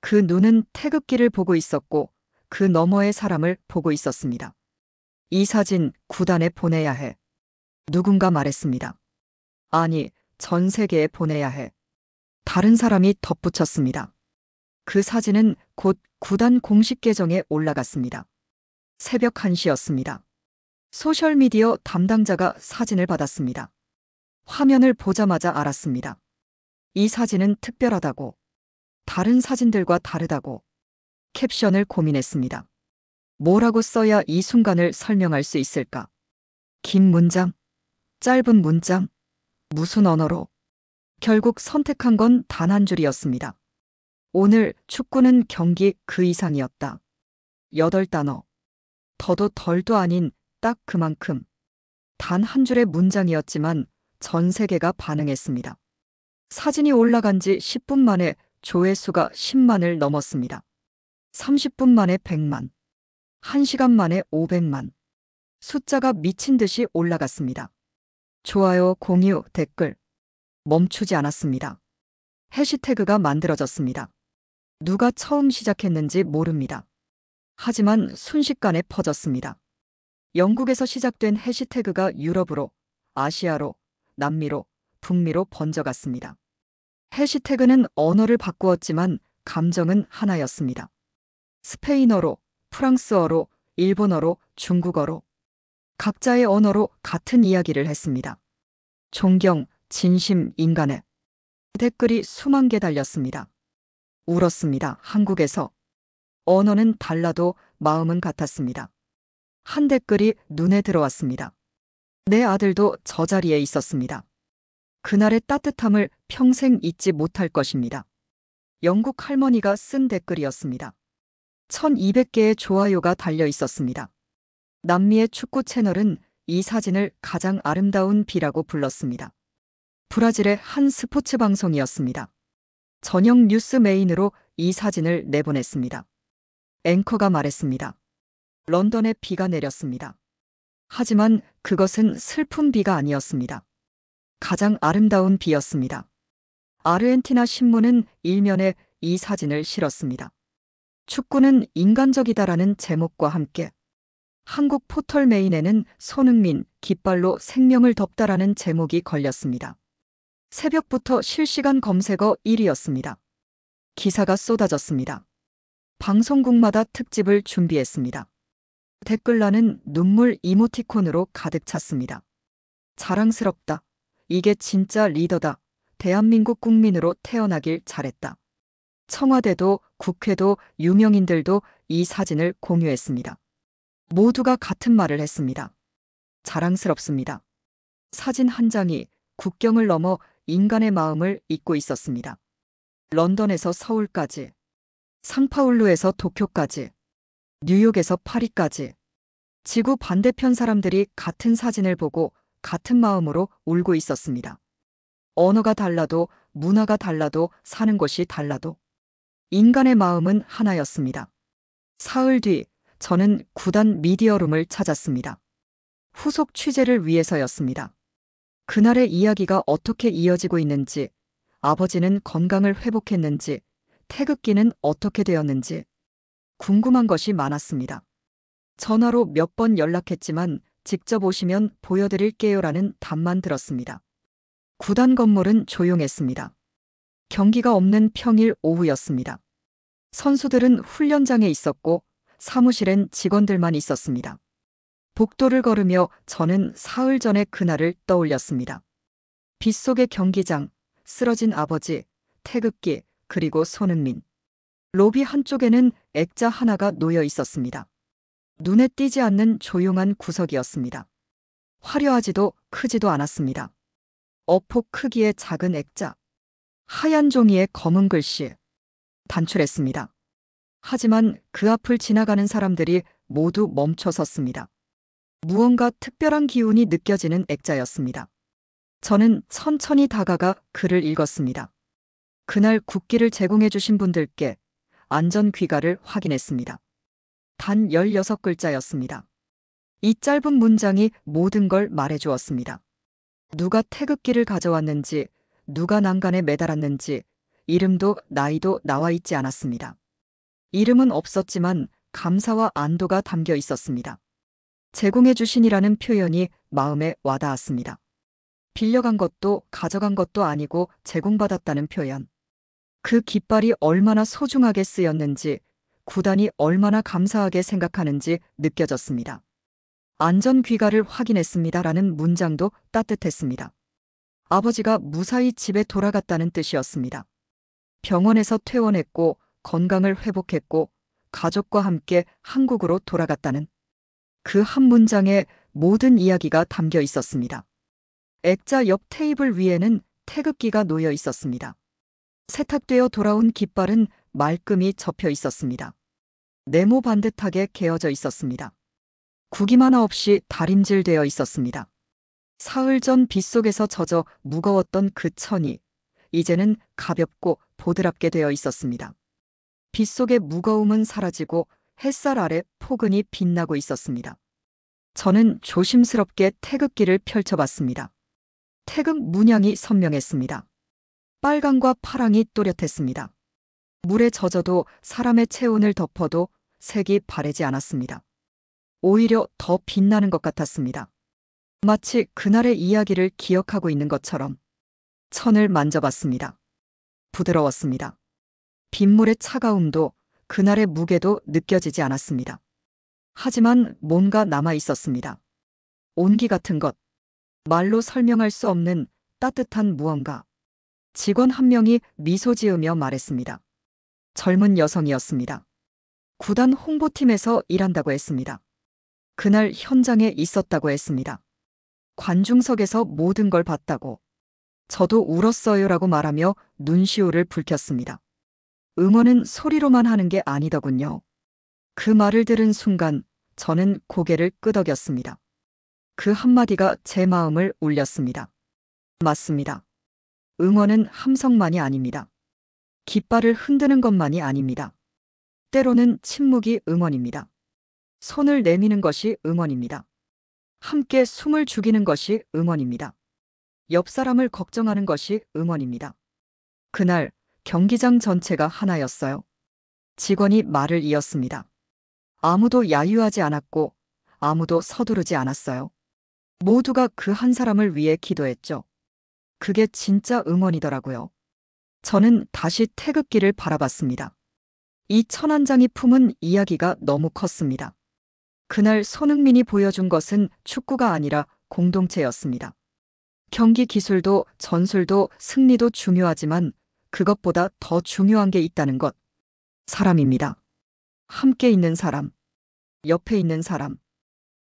S1: 그 눈은 태극기를 보고 있었고 그 너머의 사람을 보고 있었습니다. 이 사진 구단에 보내야 해. 누군가 말했습니다. 아니, 전 세계에 보내야 해. 다른 사람이 덧붙였습니다. 그 사진은 곧 구단 공식 계정에 올라갔습니다. 새벽 1시였습니다. 소셜미디어 담당자가 사진을 받았습니다. 화면을 보자마자 알았습니다. 이 사진은 특별하다고, 다른 사진들과 다르다고. 캡션을 고민했습니다. 뭐라고 써야 이 순간을 설명할 수 있을까? 긴 문장? 짧은 문장? 무슨 언어로? 결국 선택한 건 단 한 줄이었습니다. 오늘 축구는 경기 그 이상이었다. 8단어. 더도 덜도 아닌 딱 그만큼. 단 한 줄의 문장이었지만 전 세계가 반응했습니다. 사진이 올라간 지 10분 만에 조회수가 10만을 넘었습니다. 30분 만에 100만. 1시간 만에 500만. 숫자가 미친 듯이 올라갔습니다. 좋아요, 공유, 댓글. 멈추지 않았습니다. 해시태그가 만들어졌습니다. 누가 처음 시작했는지 모릅니다. 하지만 순식간에 퍼졌습니다. 영국에서 시작된 해시태그가 유럽으로, 아시아로, 남미로, 북미로 번져갔습니다. 해시태그는 언어를 바꾸었지만 감정은 하나였습니다. 스페인어로, 프랑스어로, 일본어로, 중국어로. 각자의 언어로 같은 이야기를 했습니다. 존경, 진심, 인간의. 댓글이 수만 개 달렸습니다. 울었습니다. 한국에서. 언어는 달라도 마음은 같았습니다. 한 댓글이 눈에 들어왔습니다. 내 아들도 저 자리에 있었습니다. 그날의 따뜻함을 평생 잊지 못할 것입니다. 영국 할머니가 쓴 댓글이었습니다. 1200개의 좋아요가 달려 있었습니다. 남미의 축구 채널은 이 사진을 가장 아름다운 비라고 불렀습니다. 브라질의 한 스포츠 방송이었습니다. 저녁 뉴스 메인으로 이 사진을 내보냈습니다. 앵커가 말했습니다. 런던에 비가 내렸습니다. 하지만 그것은 슬픈 비가 아니었습니다. 가장 아름다운 비였습니다. 아르헨티나 신문은 일면에 이 사진을 실었습니다. 축구는 인간적이다라는 제목과 함께 한국 포털 메인에는 손흥민, 깃발로 생명을 덮다라는 제목이 걸렸습니다. 새벽부터 실시간 검색어 1위였습니다. 기사가 쏟아졌습니다. 방송국마다 특집을 준비했습니다. 댓글란은 눈물 이모티콘으로 가득 찼습니다. 자랑스럽다. 이게 진짜 리더다. 대한민국 국민으로 태어나길 잘했다. 청와대도 국회도 유명인들도 이 사진을 공유했습니다. 모두가 같은 말을 했습니다. 자랑스럽습니다. 사진 한 장이 국경을 넘어 인간의 마음을 잇고 있었습니다. 런던에서 서울까지, 상파울루에서 도쿄까지, 뉴욕에서 파리까지. 지구 반대편 사람들이 같은 사진을 보고 같은 마음으로 울고 있었습니다. 언어가 달라도 문화가 달라도 사는 곳이 달라도 인간의 마음은 하나였습니다. 사흘 뒤 저는 구단 미디어룸을 찾았습니다. 후속 취재를 위해서였습니다. 그날의 이야기가 어떻게 이어지고 있는지, 아버지는 건강을 회복했는지, 태극기는 어떻게 되었는지 궁금한 것이 많았습니다. 전화로 몇 번 연락했지만 직접 오시면 보여드릴게요라는 답만 들었습니다. 구단 건물은 조용했습니다. 경기가 없는 평일 오후였습니다. 선수들은 훈련장에 있었고 사무실엔 직원들만 있었습니다. 복도를 걸으며 저는 사흘 전의 그날을 떠올렸습니다. 빗속의 경기장, 쓰러진 아버지, 태극기, 그리고 손흥민. 로비 한쪽에는 액자 하나가 놓여 있었습니다. 눈에 띄지 않는 조용한 구석이었습니다. 화려하지도 크지도 않았습니다. 어폭 크기의 작은 액자. 하얀 종이에 검은 글씨. 단출했습니다. 하지만 그 앞을 지나가는 사람들이 모두 멈춰 섰습니다. 무언가 특별한 기운이 느껴지는 액자였습니다. 저는 천천히 다가가 글을 읽었습니다. 그날 국기를 제공해 주신 분들께 안전 귀가를 확인했습니다. 단 16글자였습니다. 이 짧은 문장이 모든 걸 말해 주었습니다. 누가 태극기를 가져왔는지, 누가 난간에 매달았는지, 이름도 나이도 나와 있지 않았습니다. 이름은 없었지만 감사와 안도가 담겨 있었습니다. 제공해 주신이라는 표현이 마음에 와닿았습니다. 빌려간 것도 가져간 것도 아니고 제공받았다는 표현. 그 깃발이 얼마나 소중하게 쓰였는지, 구단이 얼마나 감사하게 생각하는지 느껴졌습니다. 안전 귀가를 확인했습니다라는 문장도 따뜻했습니다. 아버지가 무사히 집에 돌아갔다는 뜻이었습니다. 병원에서 퇴원했고 건강을 회복했고 가족과 함께 한국으로 돌아갔다는 그 한 문장에 모든 이야기가 담겨 있었습니다. 액자 옆 테이블 위에는 태극기가 놓여 있었습니다. 세탁되어 돌아온 깃발은 말끔히 접혀 있었습니다. 네모 반듯하게 개어져 있었습니다. 구김 하나 없이 다림질되어 있었습니다. 사흘 전 빗속에서 젖어 무거웠던 그 천이 이제는 가볍고 보드랍게 되어 있었습니다. 빗속의 무거움은 사라지고 햇살 아래 포근히 빛나고 있었습니다. 저는 조심스럽게 태극기를 펼쳐봤습니다. 태극 문양이 선명했습니다. 빨강과 파랑이 또렷했습니다. 물에 젖어도 사람의 체온을 덮어도 색이 바래지 않았습니다. 오히려 더 빛나는 것 같았습니다. 마치 그날의 이야기를 기억하고 있는 것처럼. 천을 만져봤습니다. 부드러웠습니다. 빗물의 차가움도 그날의 무게도 느껴지지 않았습니다. 하지만 뭔가 남아 있었습니다. 온기 같은 것, 말로 설명할 수 없는 따뜻한 무언가. 직원 한 명이 미소 지으며 말했습니다. 젊은 여성이었습니다. 구단 홍보팀에서 일한다고 했습니다. 그날 현장에 있었다고 했습니다. 관중석에서 모든 걸 봤다고. 저도 울었어요라고 말하며 눈시울을 붉혔습니다. 응원은 소리로만 하는 게 아니더군요. 그 말을 들은 순간 저는 고개를 끄덕였습니다. 그 한마디가 제 마음을 울렸습니다. 맞습니다. 응원은 함성만이 아닙니다. 깃발을 흔드는 것만이 아닙니다. 때로는 침묵이 응원입니다. 손을 내미는 것이 응원입니다. 함께 숨을 죽이는 것이 응원입니다. 옆 사람을 걱정하는 것이 응원입니다. 그날 경기장 전체가 하나였어요. 직원이 말을 이었습니다. 아무도 야유하지 않았고 아무도 서두르지 않았어요. 모두가 그 한 사람을 위해 기도했죠. 그게 진짜 응원이더라고요. 저는 다시 태극기를 바라봤습니다. 이 천안장이 품은 이야기가 너무 컸습니다. 그날 손흥민이 보여준 것은 축구가 아니라 공동체였습니다. 경기 기술도 전술도 승리도 중요하지만 그것보다 더 중요한 게 있다는 것. 사람입니다. 함께 있는 사람, 옆에 있는 사람,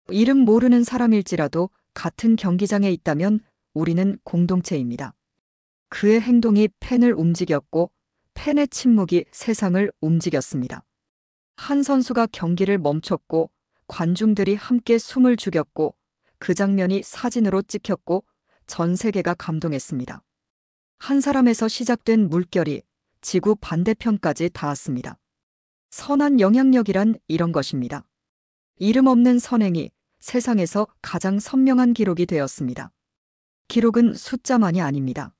S1: 이름 모르는 사람일지라도 같은 경기장에 있다면 우리는 공동체입니다. 그의 행동이 팬을 움직였고 팬의 침묵이 세상을 움직였습니다. 한 선수가 경기를 멈췄고 관중들이 함께 숨을 죽였고 그 장면이 사진으로 찍혔고 전 세계가 감동했습니다. 한 사람에서 시작된 물결이 지구 반대편까지 닿았습니다. 선한 영향력이란 이런 것입니다. 이름 없는 선행이 세상에서 가장 선명한 기록이 되었습니다. 기록은 숫자만이 아닙니다.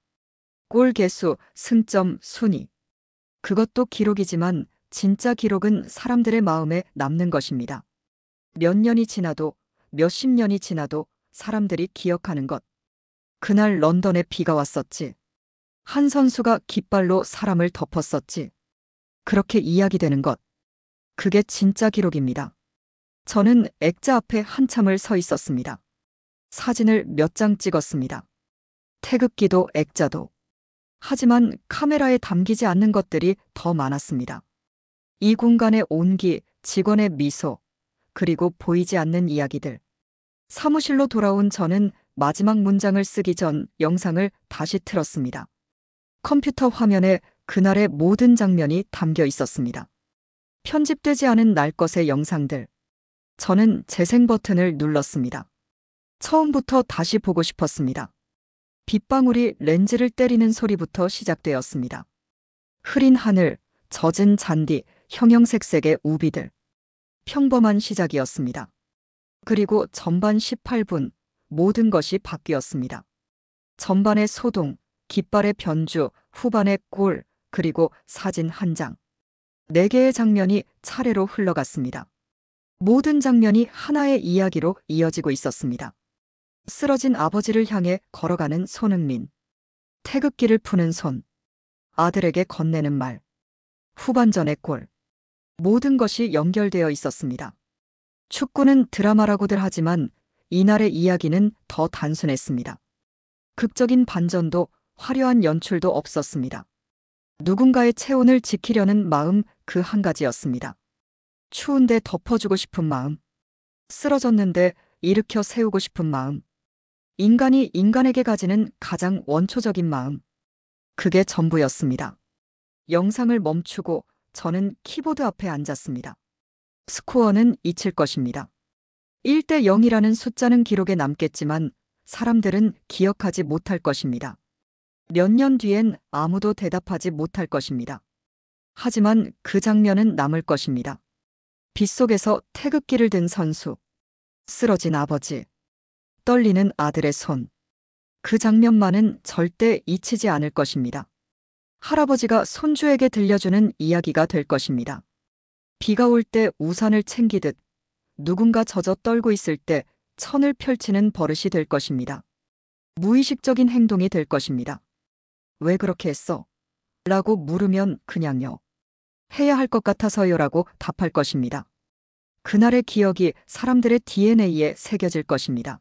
S1: 골 개수, 승점, 순위. 그것도 기록이지만 진짜 기록은 사람들의 마음에 남는 것입니다. 몇 년이 지나도 몇십 년이 지나도 사람들이 기억하는 것. 그날 런던에 비가 왔었지. 한 선수가 깃발로 사람을 덮었었지. 그렇게 이야기되는 것. 그게 진짜 기록입니다. 저는 액자 앞에 한참을 서 있었습니다. 사진을 몇 장 찍었습니다. 태극기도 액자도. 하지만 카메라에 담기지 않는 것들이 더 많았습니다. 이 공간의 온기, 직원의 미소, 그리고 보이지 않는 이야기들. 사무실로 돌아온 저는 마지막 문장을 쓰기 전 영상을 다시 틀었습니다. 컴퓨터 화면에 그날의 모든 장면이 담겨 있었습니다. 편집되지 않은 날 것의 영상들. 저는 재생 버튼을 눌렀습니다. 처음부터 다시 보고 싶었습니다. 빗방울이 렌즈를 때리는 소리부터 시작되었습니다. 흐린 하늘, 젖은 잔디, 형형색색의 우비들. 평범한 시작이었습니다. 그리고 전반 18분, 모든 것이 바뀌었습니다. 전반의 소동, 깃발의 변주, 후반의 골, 그리고 사진 한 장. 4개의 장면이 차례로 흘러갔습니다. 모든 장면이 하나의 이야기로 이어지고 있었습니다. 쓰러진 아버지를 향해 걸어가는 손흥민. 태극기를 푸는 손. 아들에게 건네는 말. 후반전의 골. 모든 것이 연결되어 있었습니다. 축구는 드라마라고들 하지만 이날의 이야기는 더 단순했습니다. 극적인 반전도 화려한 연출도 없었습니다. 누군가의 체온을 지키려는 마음 그 한 가지였습니다. 추운데 덮어주고 싶은 마음. 쓰러졌는데 일으켜 세우고 싶은 마음. 인간이 인간에게 가지는 가장 원초적인 마음. 그게 전부였습니다. 영상을 멈추고 저는 키보드 앞에 앉았습니다. 스코어는 잊힐 것입니다. 1대 0이라는 숫자는 기록에 남겠지만 사람들은 기억하지 못할 것입니다. 몇 년 뒤엔 아무도 대답하지 못할 것입니다. 하지만 그 장면은 남을 것입니다. 빗속에서 태극기를 든 선수, 쓰러진 아버지, 떨리는 아들의 손. 그 장면만은 절대 잊히지 않을 것입니다. 할아버지가 손주에게 들려주는 이야기가 될 것입니다. 비가 올 때 우산을 챙기듯 누군가 젖어 떨고 있을 때 천을 펼치는 버릇이 될 것입니다. 무의식적인 행동이 될 것입니다. 왜 그렇게 했어? 라고 물으면 그냥요. 해야 할 것 같아서요 라고 답할 것입니다. 그날의 기억이 사람들의 DNA에 새겨질 것입니다.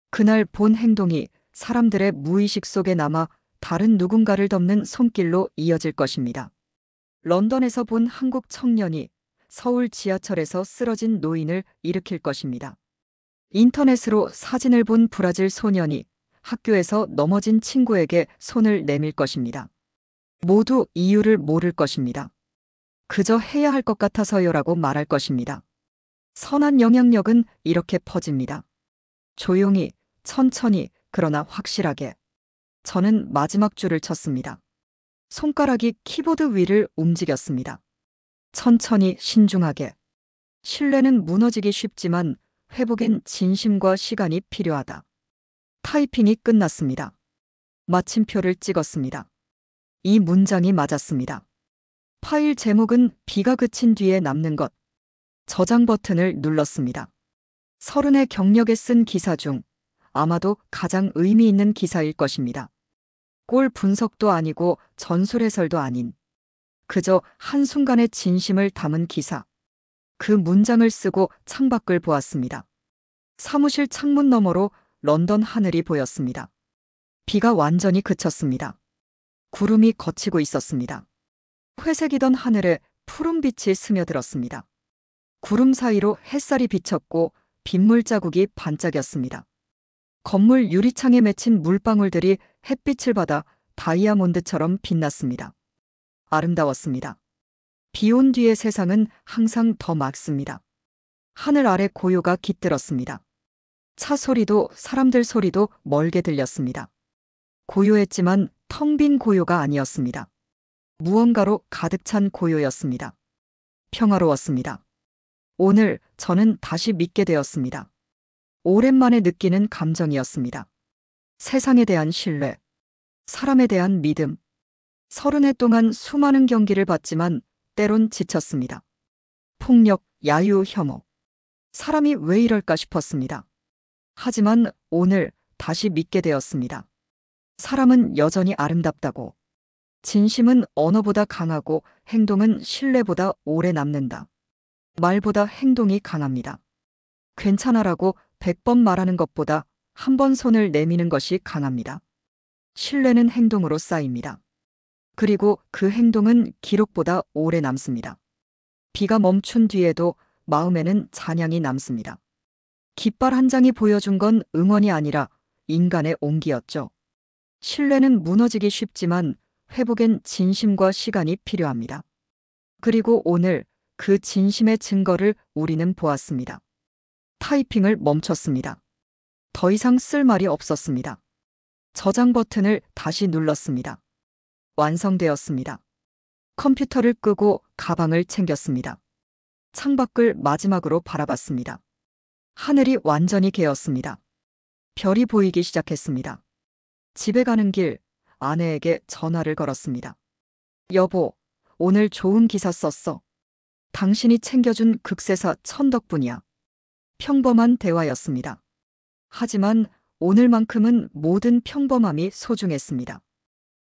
S1: 그날 본 행동이 사람들의 무의식 속에 남아 다른 누군가를 덮는 손길로 이어질 것입니다. 런던에서 본 한국 청년이 서울 지하철에서 쓰러진 노인을 일으킬 것입니다. 인터넷으로 사진을 본 브라질 소년이 학교에서 넘어진 친구에게 손을 내밀 것입니다. 모두 이유를 모를 것입니다. 그저 해야 할 것 같아서요라고 말할 것입니다. 선한 영향력은 이렇게 퍼집니다. 조용히, 천천히, 그러나 확실하게. 저는 마지막 줄을 쳤습니다. 손가락이 키보드 위를 움직였습니다. 천천히, 신중하게. 신뢰는 무너지기 쉽지만 회복엔 진심과 시간이 필요하다. 타이핑이 끝났습니다. 마침표를 찍었습니다. 이 문장이 맞았습니다. 파일 제목은 비가 그친 뒤에 남는 것. 저장 버튼을 눌렀습니다. 30의 경력에 쓴 기사 중 아마도 가장 의미 있는 기사일 것입니다. 골 분석도 아니고 전술 해설도 아닌 그저 한순간의 진심을 담은 기사. 그 문장을 쓰고 창밖을 보았습니다. 사무실 창문 너머로 런던 하늘이 보였습니다. 비가 완전히 그쳤습니다. 구름이 걷히고 있었습니다. 회색이던 하늘에 푸른빛이 스며들었습니다. 구름 사이로 햇살이 비쳤고 빗물 자국이 반짝였습니다. 건물 유리창에 맺힌 물방울들이 햇빛을 받아 다이아몬드처럼 빛났습니다. 아름다웠습니다. 비 온 뒤의 세상은 항상 더 맑습니다. 하늘 아래 고요가 깃들었습니다. 차 소리도 사람들 소리도 멀게 들렸습니다. 고요했지만 텅 빈 고요가 아니었습니다. 무언가로 가득 찬 고요였습니다. 평화로웠습니다. 오늘 저는 다시 믿게 되었습니다. 오랜만에 느끼는 감정이었습니다. 세상에 대한 신뢰, 사람에 대한 믿음. 30해 동안 수많은 경기를 봤지만 때론 지쳤습니다. 폭력, 야유, 혐오. 사람이 왜 이럴까 싶었습니다. 하지만 오늘 다시 믿게 되었습니다. 사람은 여전히 아름답다고. 진심은 언어보다 강하고 행동은 신뢰보다 오래 남는다. 말보다 행동이 강합니다. 괜찮아라고 100번 말하는 것보다 한 번 손을 내미는 것이 강합니다. 신뢰는 행동으로 쌓입니다. 그리고 그 행동은 기록보다 오래 남습니다. 비가 멈춘 뒤에도 마음에는 잔향이 남습니다. 깃발 한 장이 보여준 건 응원이 아니라 인간의 온기였죠. 신뢰는 무너지기 쉽지만 회복엔 진심과 시간이 필요합니다. 그리고 오늘 그 진심의 증거를 우리는 보았습니다. 타이핑을 멈췄습니다. 더 이상 쓸 말이 없었습니다. 저장 버튼을 다시 눌렀습니다. 완성되었습니다. 컴퓨터를 끄고 가방을 챙겼습니다. 창밖을 마지막으로 바라봤습니다. 하늘이 완전히 개었습니다. 별이 보이기 시작했습니다. 집에 가는 길 아내에게 전화를 걸었습니다. 여보, 오늘 좋은 기사 썼어. 당신이 챙겨준 극세사 천 덕분이야. 평범한 대화였습니다. 하지만 오늘만큼은 모든 평범함이 소중했습니다.